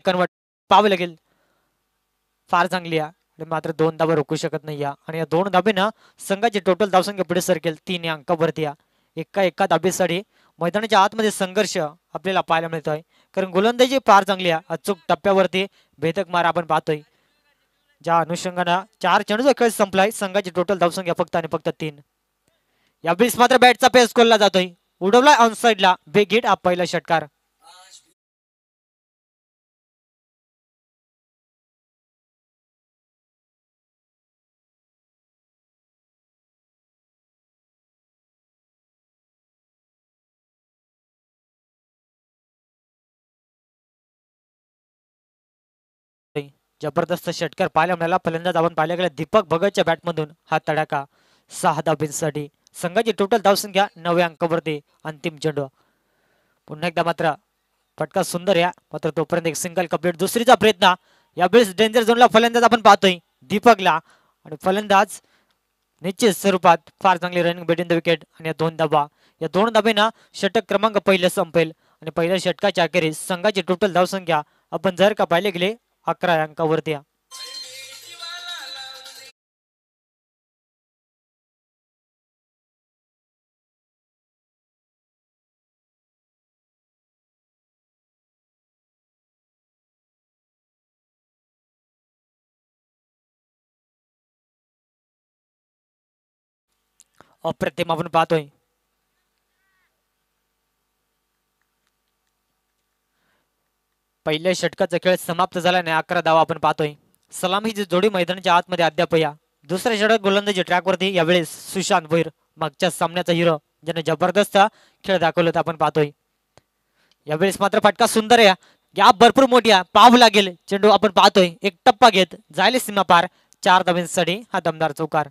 Convert पाहावे लागेल. फार चांगली आहे आणि मात्र 2 धाबा रोखू शकत नाही या आणि या 2 धाबेनं संघाची टोटल धावसंख्या पुढे सरकेल 3 या अंकावरती या. एका धाबेसाठी मैदानाच्या आतमध्ये संघर्ष आपल्याला पाहायला मिळतोय कारण गोलंदाजी फार चांगली आहे. अचूक टप्प्यावरती भेदक मार आपण पाहतोय. ज्या अनुषंगानं 4 चेंडूचा खेळ संपलाय. संघाची टोटल धावसंख्या फक्त आणि फक्त 3. यावेळेस मात्र बॅटचा पेस खोलला जातोय. उडवला ऑन साइडला बिग हिट हा पहिला षटकार. जबरदस्त षटकार पाहायला मिळाला. फलंदाज आपण पाहिल्या गेला दीपक भगतच्या बॅटमधून हा तडाखा 6 धाबींसाठी. संघाची टोटल धावसंख्या 9 अंकावरती. अंतिम चेंडू पुन्हा एकदा मात्र फटका सुंदर या मात्र तोपर्यंत एक सिंगल कंप्लीट. दुसरीचा प्रयत्न यावेळेस डेंजर झोनला फलंदाज आपण पाहतोय दीपकला आणि फलंदाज निश्चित स्वरूपात फार चांगली रनिंग भेटून द विकेट आणि या दोन धाब्यांना षटक क्रमांक पहिलं संपेल आणि पहिल्या षटकाच्या अखेरीस संघाची टोटल धावसंख्या आपण जर का पाहिले गेले 11 अंकावरती. अप्रतिम आपण पाहतोय. पहिल्या षटकाचा खेळ समाप्त झाल्याने 11 धावा आपण पाहतोय. सलामीची जोडी मैदानाच्या आतमध्ये अद्याप या. दुसऱ्या षटक गोलंदाजी ट्रॅकवरती यावेळेस सुशांत भोईर मागच्या सामन्याचा हिरो ज्याने जबरदस्त खेळ दाखवला आपण पाहतोय. यावेळेस मात्र फटका सुंदर आहे. गॅप भरपूर मोठी आहे. पाहावं लागेल चेंडू आपण पाहतोय एक टप्पा घेत जायले सीमा पार. 4 धाब्यांसाठी हा दमदार चौकार.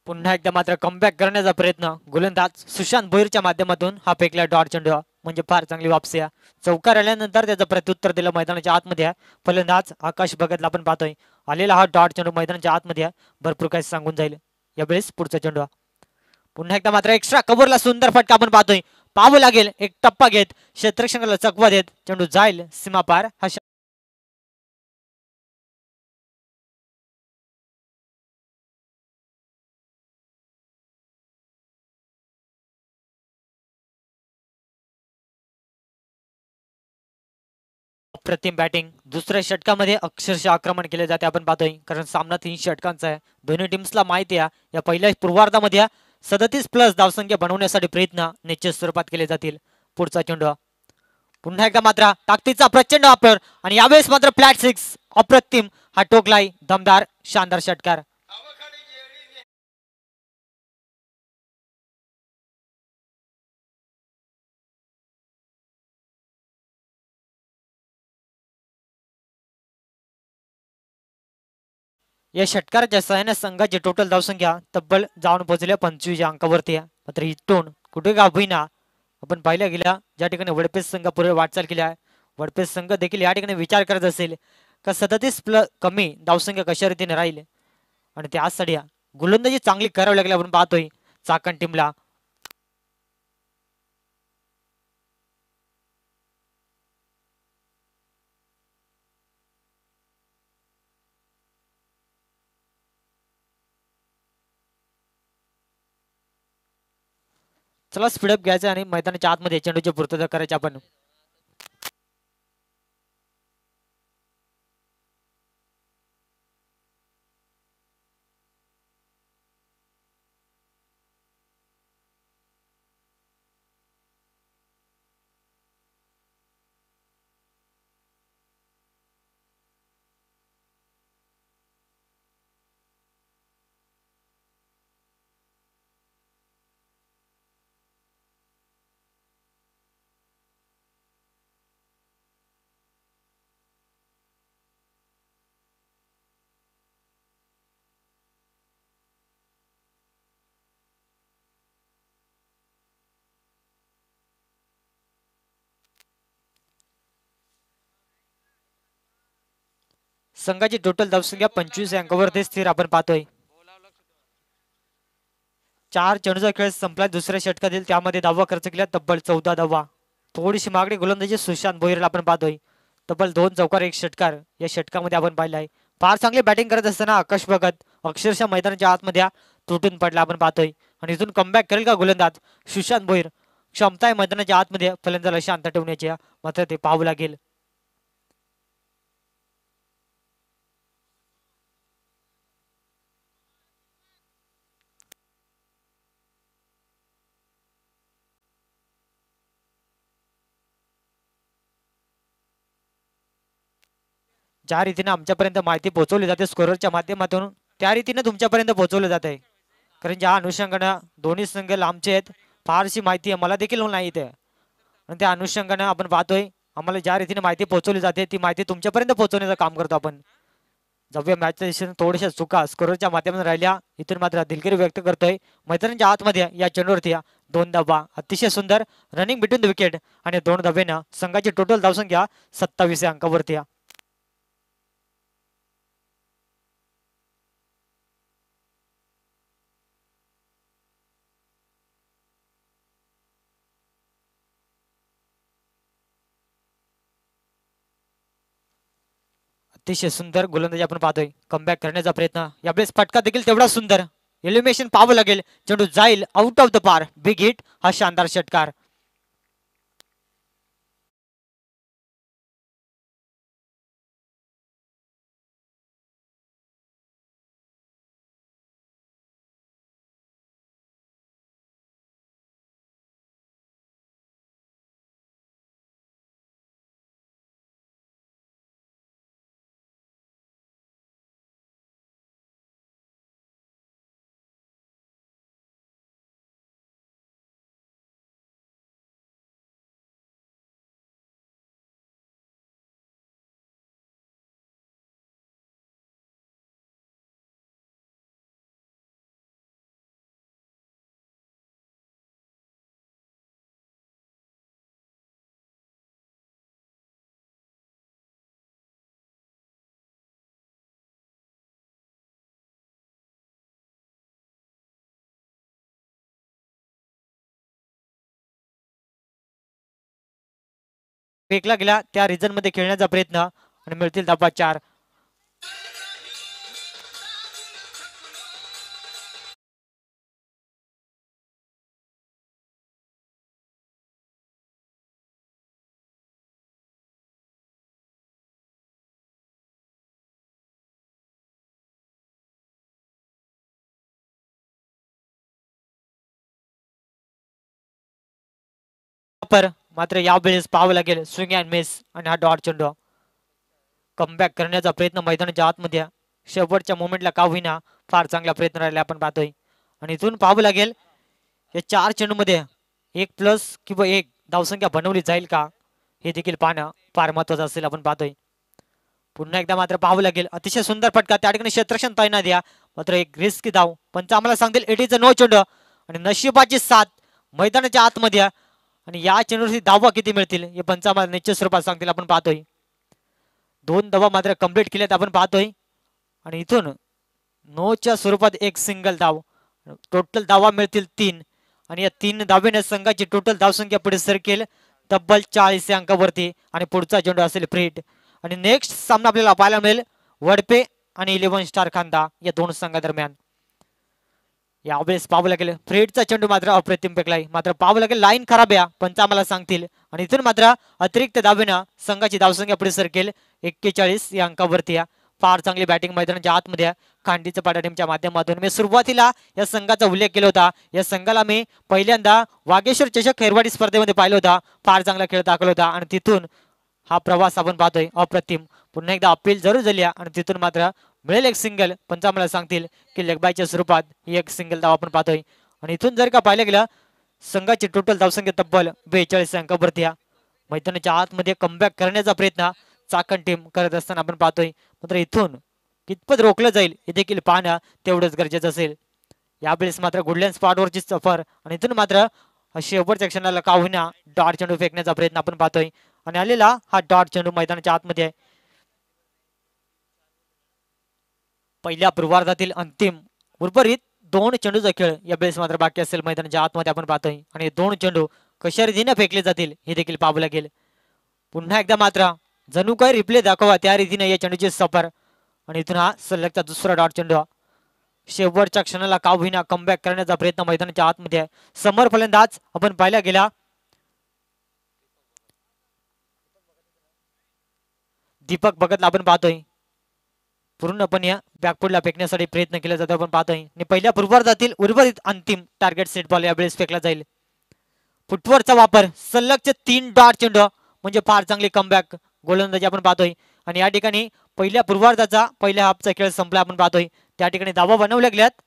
पुन्हा एकदा मात्र कमबॅक करण्याचा प्रयत्न गोलंदाज सुशांत भोईरच्या माध्यमातून हा फेकला डॉट चेंडू म्हणजे फार चांगली वापसी आहे. चौकार आल्यानंतर त्याचं प्रत्युत्तर दिलं मैदानाच्या आतमध्ये. फलंदाज आकाश भगतला आपण पाहतोय आलेला हा डॉट चेंडू मैदानाच्या आतमध्ये भरपूर काही सांगून जाईल. यावेळेस पुढचा चेंडू पुन्हा एकदा मात्र एक्स्ट्रा कव्हरला सुंदर फटका आपण पाहतोय. पाहावं लागेल एक टप्पा घेत क्षेत्ररक्षकाला चकवा देत चेंडू जाईल सीमा पार. हा अप्रतिम बॅटिंग दुसऱ्या षटकामध्ये अक्षरशः आक्रमण केले जाते आपण पाहतोय कारण सामना 3 षटकांचा आहे. दोन्ही टीम्सला माहिती आहे या पहिल्या पूर्वार्धामध्ये 37+ धावसंख्या बनवण्यासाठी प्रयत्न निश्चित स्वरूपात केले जातील. पुढचा चेंडू पुन्हा एकदा मात्र ताकदीचा प्रचंड वापर आणि यावेळेस मात्र फ्लॅट 6 अप्रतिम हा टोकलाय दमदार शानदार षटकार. या षटकाराच्या सहाय्याने संघाची टोटल धावसंख्या तब्बल जाऊन पोहोचल्या 25 अंकावरती आहे. मात्र इथून कुठे का होईना आपण पाहिल्या गेल्या ज्या ठिकाणी वडपेस संघ पुढे वाटचाल केली आहे. वडपेस संघ देखील या ठिकाणी विचार करत असेल का 37 कमी धावसंख्या कशा रीतीने राहील आणि त्यासाठी गोलंदाजी चांगली करावी लागली आपण पाहतोय चाकण टीमला. चला स्पीडअप घ्यायचं आणि मैदानाच्या आतमध्ये चेंडूची पूर्तता करायची आपण. संघाची टोटल धावसंख्या 25 या अंकावरती स्थिर आपण पाहतोय. 4 चेंडूचा खेळ संपला. दुसऱ्या षटकातील त्यामध्ये धावा खर्च केल्या तब्बल 14 धावा. थोडीशी मागणी गोलंदाजी सुशांत भोईरला आपण पाहतोय. तब्बल 2 चौकार 1 षटकार या षटकामध्ये आपण पाहिलं आहे. फार चांगली बॅटिंग करत असताना आकाश भगत अक्षरशः मैदानाच्या आतमध्ये तुटून पडला आपण पाहतोय. आणि इथून कमबॅक करेल का गोलंदाज सुशांत भोईर? क्षमता आहे मैदानाच्या आतमध्ये फलंदाजाला शांत ठेवण्याची, मात्र ते पाहावं लागेल. ज्या रीतीने आमच्यापर्यंत माहिती पोहोचवली जाते स्कोरच्या माध्यमातून, त्या रीतीने तुमच्यापर्यंत पोहोचवलं जात आहे. कारण ज्या अनुषंगानं दोन्ही संघ लांबचे आहेत, फारशी माहिती आहे मला देखील नाही इथे. आणि त्या अनुषंगानं आपण पाहतोय आम्हाला ज्या रीतीने माहिती पोहोचवली जाते ती माहिती तुमच्यापर्यंत पोहोचवण्याचं काम करतो आपण. जव्या मॅचच्या दिशेने थोड्याशा चुका स्कोरच्या माध्यमातून राहिल्या, इथून मात्र दिलगिरी व्यक्त करतोय. मैदानाच्या आतमध्ये या चेंडूवरती 2 धावा, अतिशय सुंदर रनिंग बिटवीन द विकेट आणि 2 धावेनं संघाची टोटल धावसंख्या 27 या अंकावरती. अतिशय सुंदर गोलंदाजी आपण पाहतोय. कमबॅक करण्याचा प्रयत्न, यावेळेस फटका देखील तेवढा सुंदर. एलिमिनेशन पाहावं लागेल. चेंडू जाईल आउट ऑफ द पार. बिग हिट, हा शानदार षटकार. फेकला गेला त्या रिजन मध्ये खेळण्याचा प्रयत्न आणि मिळतील धावा 4. मात्र यावेळेस पाहावं लागेल स्विंग अँड मिस आणि हा डॉट चेंडू. कमबॅक करण्याचा प्रयत्न मैदानाच्या आतमध्ये, शेवटच्या मोमेंटला का होईना फार चांगला प्रयत्न राहिला आपण पाहतोय. आणि इथून पाहावं लागेल या 4 चेंडूमध्ये 1+ किंवा 1 धावसंख्या बनवली जाईल का, हे देखील पाहणं फार महत्वाचं असेल आपण पाहतोय. पुन्हा एकदा मात्र पाहावं लागेल. अतिशय सुंदर फटका त्या ठिकाणी क्षेत्ररक्षण तैनात द्या, मात्र एक रिस्की धाव. पंच आम्हाला सांगतील इट इज अ नो चेंडू. आणि नशिबाची साथ मैदानाच्या आतमध्ये, आणि या चेंडूवरती धावा किती मिळतील हे पंच आम्हाला निश्चित स्वरूपात सांगतील आपण पाहतोय. 2 धावा मात्र कंप्लीट केल्यात आपण पाहतोय. आणि इथून नोच्या स्वरूपात 1 सिंगल धाव, टोटल धावा मिळतील 3. आणि या 3 धावेने संघाची टोटल धावसंख्या पुढे सरकेल तब्बल 40 या अंकावरती. आणि पुढचा चेंडू असेल फ्री हिट. आणि नेक्स्ट सामना आपल्याला पाहायला मिळेल वडपे आणि 11 स्टार खांदा या 2 संघादरम्यान. यावेळेस पाहावं लागेल फ्री हिटचा चेंडू मात्र अप्रतिम फेकलाय, मात्र पाहावं लागेल लाईन खराब आहे पंच आम्हाला सांगतील. आणि इथून मात्र अतिरिक्त धावेनं संघाची धावसंख्या पुढे सरकेल 41 या अंकावरती. फार चांगली बॅटिंग मैदानाच्या आतमध्ये खांडीचं पाडा टीमच्या माध्यमातून. मी सुरुवातीला या संघाचा उल्लेख केला होता. या संघाला मी पहिल्यांदा वागेश्वर चषक खैरवाडी स्पर्धेमध्ये पाहिलं होता. फार चांगला खेळ दाखवला होता आणि तिथून हा प्रवास आपण पाहतोय अप्रतिम. पुन्हा एकदा अपील जरूर झाली आणि तिथून मात्र मिळेल 1 सिंगल. पंच आम्हाला सांगतील की लेगबायच्या स्वरूपात ही 1 सिंगल धाव आपण पाहतोय. आणि इथून जर का पाहिलं गेलं संघाची टोटल धावसंख्या तब्बल 42 अंकावरती. मैदानाच्या आतमध्ये कमबॅक करण्याचा प्रयत्न चाकण टीम करत असताना आपण पाहतोय, मात्र इथून कितपत रोखलं जाईल हे देखील पाहणं तेवढंच गरजेचं असेल. यावेळेस मात्र गुडलँड स्पॉटवरची सफर आणि इथून मात्र शेवटच्या क्षणाला का होईना डॉट चेंडू फेकण्याचा प्रयत्न आपण पाहतोय. आणि आलेला हा डॉट चेंडू मैदानाच्या आतमध्ये आहे. पहिल्या पूर्वार्धातील अंतिम उर्वरित 2 चेंडूचा खेळ या बेस मात्र बाकी असेल मैदानाच्या आतमध्ये आपण पाहतोय आणि 2 चेंडू कशा रीतीने फेकले जातील हे देखील पाहावं लागेल. पुन्हा एकदा मात्र जणू काही रिप्ले दाखवा त्या रीतीने या चेंडूची सफर आणि इथून हा सलगचा दुसरा डॉट चेंडू शेवटच्या क्षणाला का होईना कमबॅक करण्याचा प्रयत्न मैदानाच्या आतमध्ये आहे. समोर फलंदाज आपण पाहिला गेला दीपक भगतला आपण पाहतोय पूर्णपणे बॅकफुटला फेकण्यासाठी प्रयत्न केला जातो आपण पाहतोय आणि पहिल्या पूर्वार्धातील उर्वरित अंतिम टार्गेट सेट बॉल यावेळेस फेकला जाईल. फुटवरचा वापर सलगचे 3 डॉट चेंडू म्हणजे फार चांगली कमबॅक गोलंदाजी आपण पाहतोय आणि या ठिकाणी पहिल्या पूर्वार्धाचा पहिल्या हाफचा खेळ संपला आपण पाहतोय. त्या ठिकाणी धावा बनवल्या गेल्यात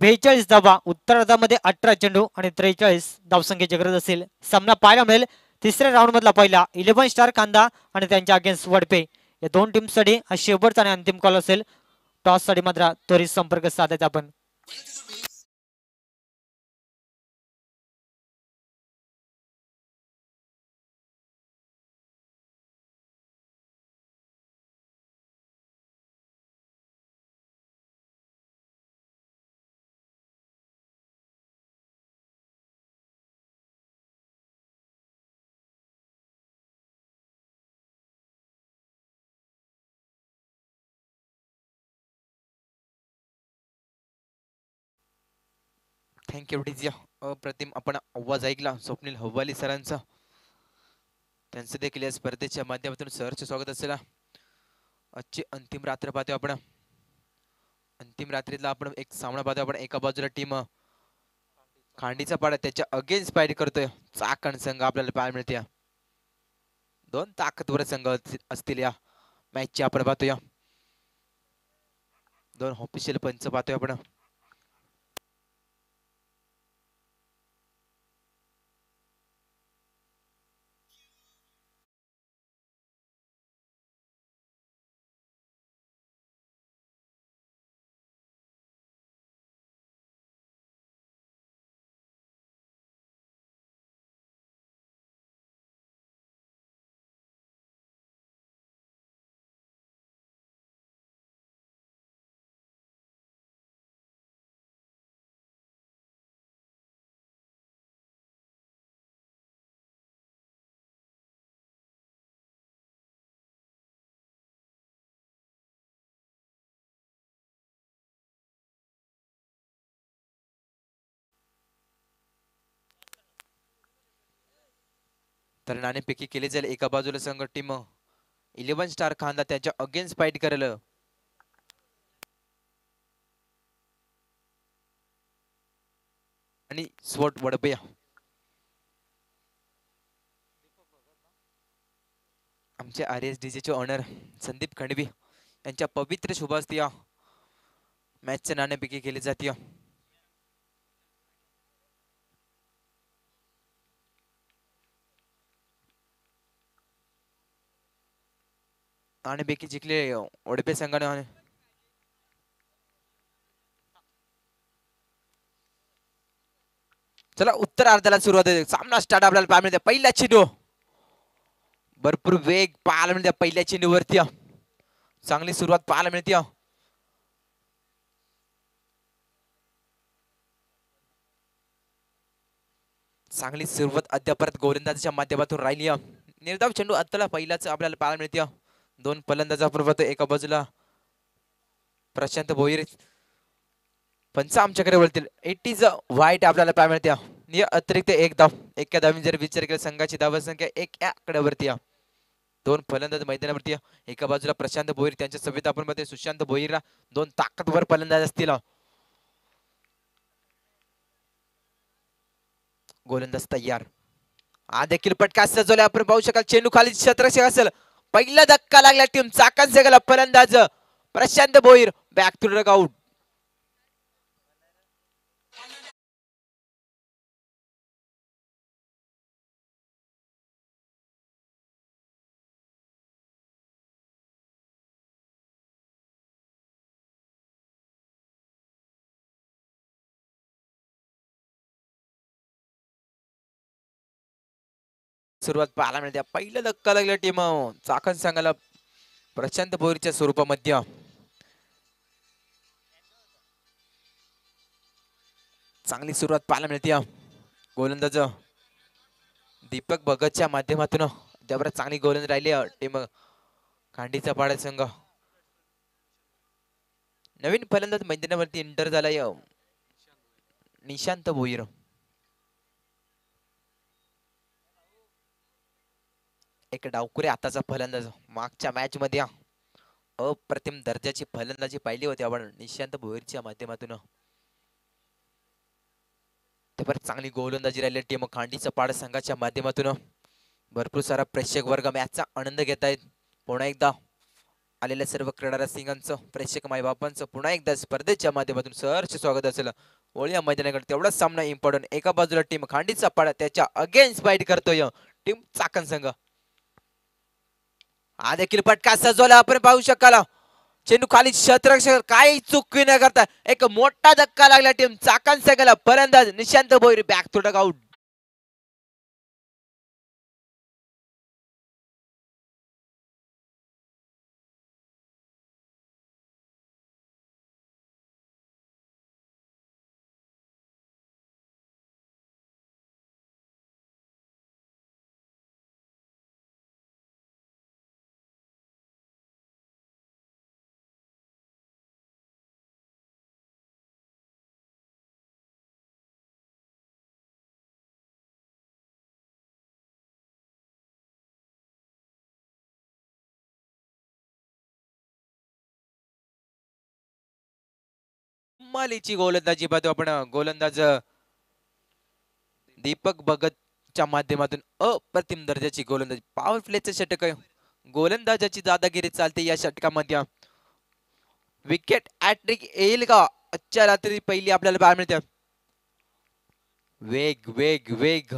42 धावा उत्तरार्धामध्ये 18 चेंडू आणि 43 धावसंख्येची गरज असेल. सामना पाहायला मिळेल तिसऱ्या राऊंड मधला पहिला 11 स्टार कांदा आणि त्यांच्या अगेन्स्ट वडपे या दोन टीमसाठी हा शेवटचा आणि अंतिम कॉल असेल. टॉस साठी मात्र त्वरित संपर्क साधायचा आपण. Thank you DJ. अप्रतिम आपण आवाज ऐकला स्वप्नील हव्वाली सरांचा. त्यांचं देखील या स्पर्धेच्या माध्यमातून सहर्ष स्वागत असेल. आजची अंतिम रात्र पाहतोय आपण. अंतिम रात्रीतला आपण एक सामना पाहतोय आपण. एका बाजूला टीम खांडीचा पाडा त्याच्या अगेन्स्ट फाईट करतोय चाकण संघ आपल्याला पाहायला मिळते. दोन ताकदवर संघ असतील या मॅचची आपण पाहतोय. दोन ऑफिशियल पंच पाहतोय आपण. तर नाणेफेकी केली जाईल. एका बाजूला संघ टीम 11 स्टार खांदा त्याच्या अगेन्स्ट फाईट करेल आणि स्वट वडपे. आमचे RSDG चे ऑनर संदीप खंडवी यांच्या पवित्र शुभास्ती मॅचच्या नाणेफेकी केली जाते. नाणेफेकी जिंकले वडपे संघाने. चला उत्तरार्धाला सुरुवात आहे. सामना स्टार्ट आपल्याला पाहायला मिळते. पहिला चेंडू भरपूर वेग पाहायला मिळते पहिल्या चेंडूवरती. चांगली सुरुवात पाहायला मिळते. चांगली सुरुवात अद्यापर्यंत गोलंदाजीच्या माध्यमातून राहिली. निर्धाव चेंडू आत्ताला पहिलाच आपल्याला पाहायला मिळते. दोन फलंदाज आपण पाहतो. एका बाजूला प्रशांत भोईर पंच आमच्याकडे वळतील. इट इज वाईट आपल्याला पाहायला मिळते. अतिरिक्त एक धाव. एका धावी जर विचार केला संघाची धावा संख्या 1 आकड्यावरती. दोन फलंदाज मैदानावरती. एका बाजूला प्रशांत भोईर त्यांच्या सभेत आपण पाहतोय सुशांत भोईरला दोन ताकदवर फलंदाज असतील. गोलंदाज तयार. हा देखील पटका सजवला आपण पाहू शकाल. चेंडू खाली क्षेत्ररक्षक असेल. पहिला धक्का लागला टीम चाकण संघाला. फलंदाज Prashant Bhoir back to the out. सुरुवात पाहायला मिळते. पहिला धक्का लागला टीम चाकण संघाला प्रशांत भोईरच्या स्वरूपामध्ये. चांगली सुरुवात पाहायला मिळते. गोलंदाज दीपक भगतच्या माध्यमातून जबरदस्त चांगली गोलंदाज राहिली टीम खांडीचा पाडा संघ. नवीन फलंदाज मैदानावरती एंटर झालाय निशांत भोईर. एक डावकुरे आताचा फलंदाज. मागच्या मॅच मध्ये अप्रतिम दर्जाची फलंदाजी पाहिली होती आपण निशांत भोईरच्या माध्यमातून. चांगली गोलंदाजी राहिली टीम खांडीचा पाडा संघाच्या माध्यमातून. भरपूर सारा प्रेक्षक वर्ग मॅचचा आनंद घेत आहेत. पुन्हा एकदा आलेल्या सर्व क्रीडा रसिकांचं, प्रेक्षक मायबापांचं पुन्हा एकदा स्पर्धेच्या माध्यमातून सहर्ष स्वागत असेल. ओळी मैदानाकडे तेवढाच सामना इम्पॉर्टंट. एका बाजूला टीम खांडीचा पाडा त्याच्या अगेन्स्ट फाईट करतोय टीम चाकण संघ. हा देखील फटका सजवला आपण पाहू शकाल. चेंडू खाली क्षेत्ररक्षक काही चुकी न करता एक मोठा धक्का लागला टीम चाकण संघाला. फलंदाज Nishant Bhoir back to dugout. मालीची गोलंदाजी पाहतो आपण. गोलंदाज दीपक भगतच्या माध्यमातून अप्रतिम दर्जाची गोलंदाजी. पॉवर प्लेचं षटक आहे. गोलंदाजाची दादागिरी चालते या षटकामध्ये. विकेट हॅट्रिक येईल का आजच्या रात्री पहिली आपल्याला पाहायला मिळते. वेग वेग वेग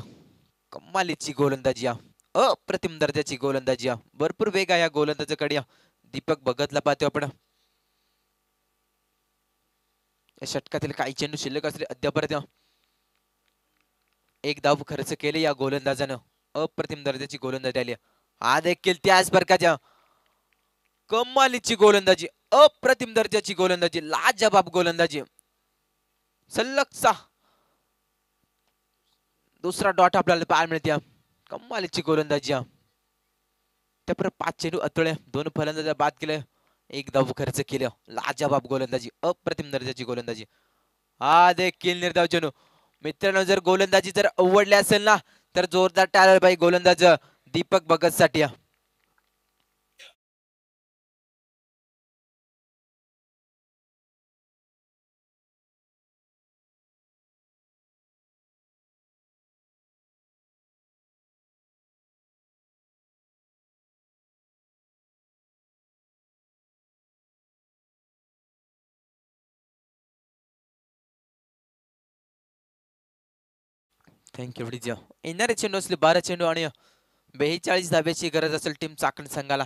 कमालीची गोलंदाजी. अप्रतिम दर्जाची गोलंदाजी. भरपूर वेग आहे या गोलंदाजाकडे. दीपक भगतला पाहतो आपण. या षटकातील काही चेंडू शिल्लक असले अद्यापर्यंत एक धाव खर्च केले या गोलंदाजानं. अप्रतिम दर्जाची गोलंदाजी आली. हा देखील त्याच प्रकारच्या कमालीची गोलंदाजी. अप्रतिम दर्जाची गोलंदाजी. लाजवाब गोलंदाजी. सलगचा दुसरा डॉट आपल्याला पाहायला मिळते. कमालीची गोलंदाजी. त्यापर 5 चेंडू अतुळे. 2 फलंदाज बाद केले. एक धाव खर्च केलं. लाजवाब गोलंदाजी. अप्रतिम दर्जाची गोलंदाजी. हा देखील निर्धाव चेंडू. मित्रांनो जर गोलंदाजी जर आवडली असेल ना तर जोरदार टाळ्या पाहिजे गोलंदाज दीपक भगत साठी. Thank you video. येणारे चेंडू असले 12 चेंडू आणि 42 धाब्याची गरज असेल टीम चाकण संघाला.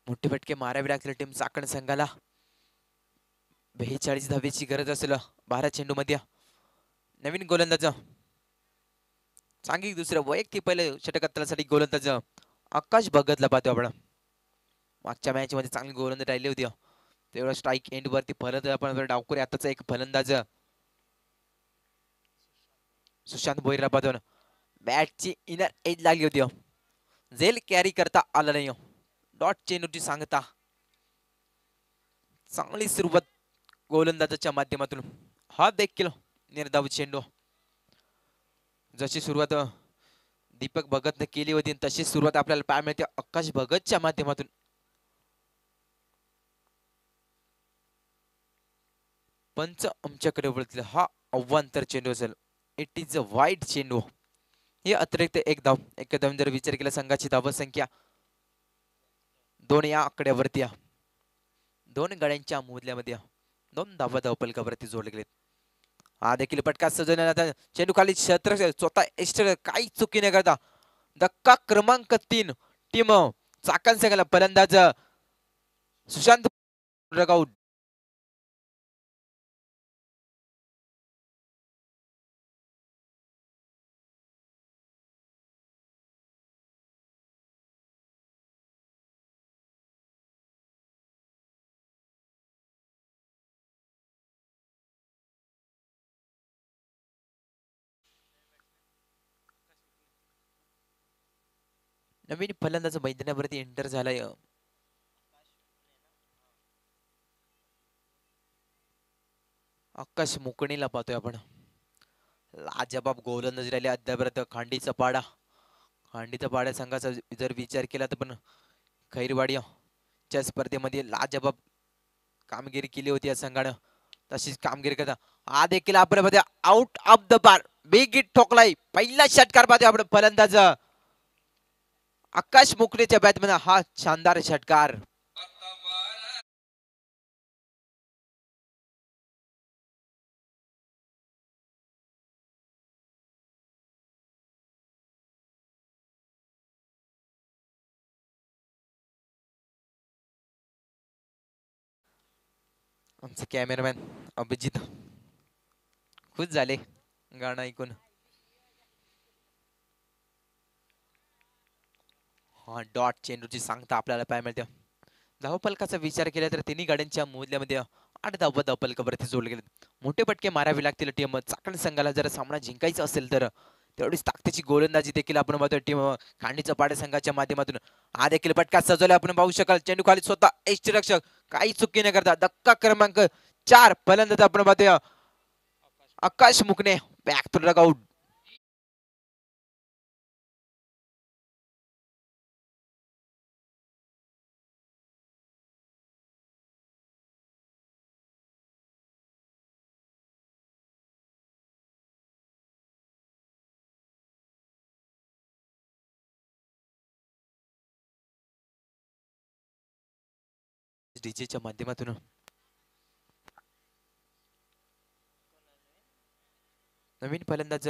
मोठे फटके मारावे लागतील टीम चाकण संघाला. 42 धाब्याची गरज असेल 12 चेंडू मध्ये. नवीन गोलंदाज चांगली दुसऱ्या वैयक्तिक पहिले षटकासाठी गोलंदाज आकाश भगतला पाहतो आपण. मागच्या मॅच मध्ये चांगली गोलंदाज राहिली होती. तेवढा स्ट्राईक एंड वरती फलंदाज आपण डावकुरे आताचा एक फलंदाज सुशांत भोईरला पाहतो. बॅटची इनर एज लागली होती. झेल कॅरी करता आला नाही. डॉट चेंडूची सांगता. चांगली सुरुवात गोलंदाजाच्या माध्यमातून. हा देखील निर्धाव चेंडू. जशी सुरुवात दीपक भगतने केली होती तशी सुरुवात आपल्याला पाहायला मिळते आकाश भगतच्या माध्यमातून. पंच आमच्याकडे वळतील. हा अवांतर चेंडू असेल. इट इज अ वाईट चेंडू. हे अतिरिक्त एक धाव. एक धाव जर विचार केला संघाची धाव संख्या 2 या आकड्यावरती. 2 गड्यांच्या मोदल्यामध्ये 2 धावा धावपलकावरती जोडले गेलेत. हा देखील पटका सजवण्यात. चेंडू खाली क्षेत्र स्वतः एक्स्ट्रा काही चुकी न करता धक्का क्रमांक 3 टीम चाकण संघाला. फलंदाज सुशांत रगाऊट. नवीन फलंदाज मैदानावरती एंटर झालाय. आकाश मुकणीला पाहतोय आपण. लाजबाब गोलंदाजी राहिली अद्यापर्यंत. खांडीचा पाड्या संघाचा जर विचार केला तर पण खैरवाडीच्या स्पर्धेमध्ये लाजबाब कामगिरी केली होती या संघानं. तशीच कामगिरी करता हा देखील आपण out of the bar big hit ठोकलाय. पहिला षटकार पाहतोय आपण. फलंदाज आकाश मुकणेच्या बॅटमॅन हा शानदार षटकार. आमचे कॅमेरामॅन अभिजित खुश झाले गाणं ऐकून. हा डॉट चेंडूची सांगता आपल्याला पाहायला मिळते. धावफलकाचा विचार केला तर तिन्ही गाड्यांच्या मूल्यामध्ये 8 धावफलकावरती जोडले गेले. मोठे पटके मारावे लागतील टीम चाकण संघाला जर सामना जिंकायचा असेल तर. तेवढीच ताकदीची गोलंदाजी देखील आपण पाहतो टीम खांडीचा पाड्या संघाच्या माध्यमातून. हा देखील पटका सजवला आपण पाहू शकाल. चेंडू खाली स्वतः यष्टीरक्षक काही चुकी न करता धक्का क्रमांक 4 फलंदाज आपण पाहतोय आकाश मुकणे बॅक टू डगआउट. डीजेच्या माध्यमातून नवीन फलंदाज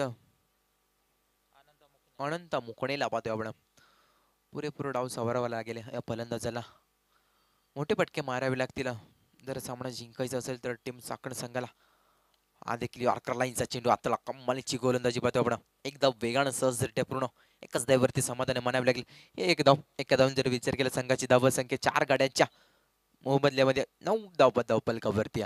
अनंत मुकणेला पाहतोय आपण. पुरेपूर डाव सावरावा लागेल या फलंदाजाला. मोठे पटके मारावे लागतील जर सामना जिंकायचा असेल तर टीम चाकण संघाला. हा देखील यॉर्कर लाईनचा चेंडू आता कमालीची गोलंदाजी पाहतो आपण. एक धाव वेगानं सहजरित्या पूर्ण एकच धाववरती समाधान मानावे लागेल. एक धाव एका धावून जर विचार केला संघाची धाव संख्या 4 गाड्यांच्या मोबदल्यामध्ये 9 धाव फलकावरती.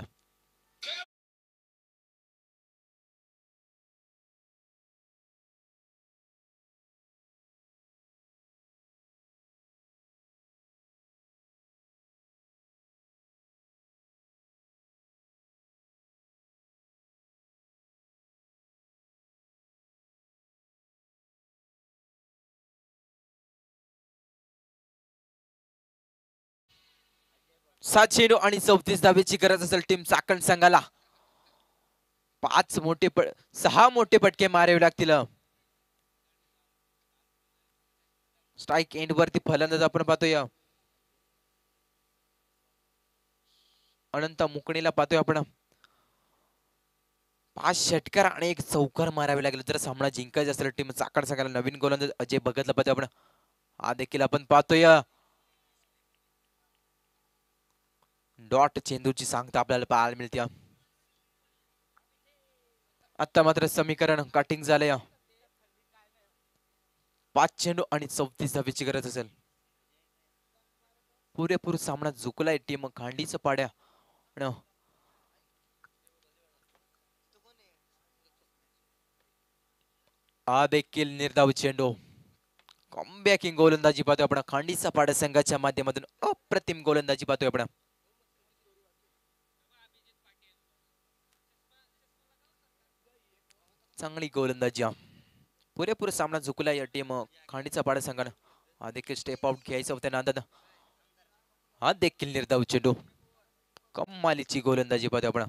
सात चेंडू आणि 34 धावेची गरज असेल टीम चाकण संघाला. 6 मोठे पटके मारावे लागतील. स्ट्राईक एंड वरती फलंदाज आपण पाहतोय अनंत मुकणीला पाहतोय आपण. 5 षटकार आणि 1 चौकार मारावे लागेल जर सामना जिंकायचा असेल टीम चाकण संघाला. नवीन गोलंदाज अजय भगतला पाहतोय आपण. हा देखील आपण पाहतोय डॉट चेंडूची सांगता आपल्याला पाहायला मिळते. आता मात्र समीकरण कटिंग झालंय. 5 चेंडू आणि 34 धावेची गरज असेल. पुरेपूर सामना झुकलाय टीम खांडीचं पाड्या. हा देखील निर्धाव चेंडू. कमबॅकिंग गोलंदाजी पाहतोय आपण खांडीचा पाड्या संघाच्या माध्यमातून. अप्रतिम गोलंदाजी पाहतोय आपण. चांगली गोलंदाजी. पुरेपूर सामना झुकला या टीम खांडीचा पाड्या संघानं. हा देखील स्टेप आउट घ्यायचा होता नांदात. हा देखील निर्धाव चेंडू. कमालीची गोलंदाजी पाहतोय आपण.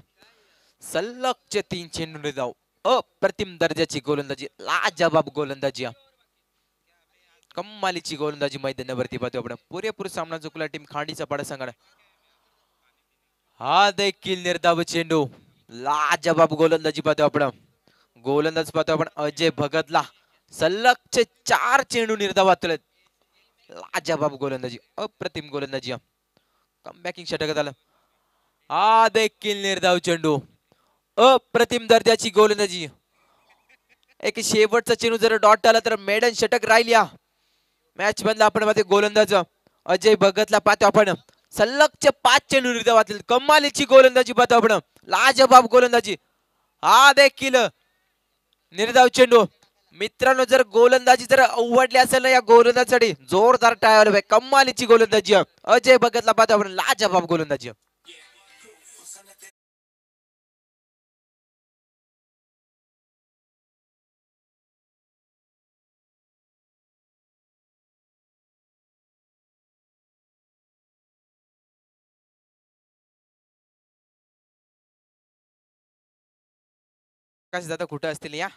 सलगचे 3 चेंडू निर्धाव. अप्रतिम दर्जाची गोलंदाजी. लाजबाब गोलंदाजी. कमालीची गोलंदाजी मैदानावरती पाहतोय आपण. पुरेपूर सामना झुकला टीम खांडीचा पाड्या संघानं. हा देखील निर्धाव चेंडू. लाजबाब गोलंदाजी पाहतोय आपण. गोलंदाज पाहतो आपण अजय भगतला. सलगचे 4 चेंडू निर्धावात. लाजबाब गोलंदाजी. अप्रतिम गोलंदाजी. कमबॅकिंग षटक झालं. हा देखील निर्धाव चेंडू. अप्रतिम दर्जाची गोलंदाजी. एक शेवटचा चेंडू जर डॉट आला तर मेडन षटक राहिल्या मॅच मधला. आपण पाहतो गोलंदाज अजय भगतला पाहतो आपण. सलगचे 5 चेंडू निर्धावात. कमालीची गोलंदाजी पाहतो आपण. लाजबाब गोलंदाजी. हा देखील निर्धाव चेंडू. मित्रांनो जर गोलंदाजी जर आवडली असेल ना या गोलंदाजीसाठी जोरदार टाळ्या वाजवा. कमालीची गोलंदाजी अजय भगतला पाहतो आपण लाजवाब गोलंदाजी. आकाश दादा कुठे असतील या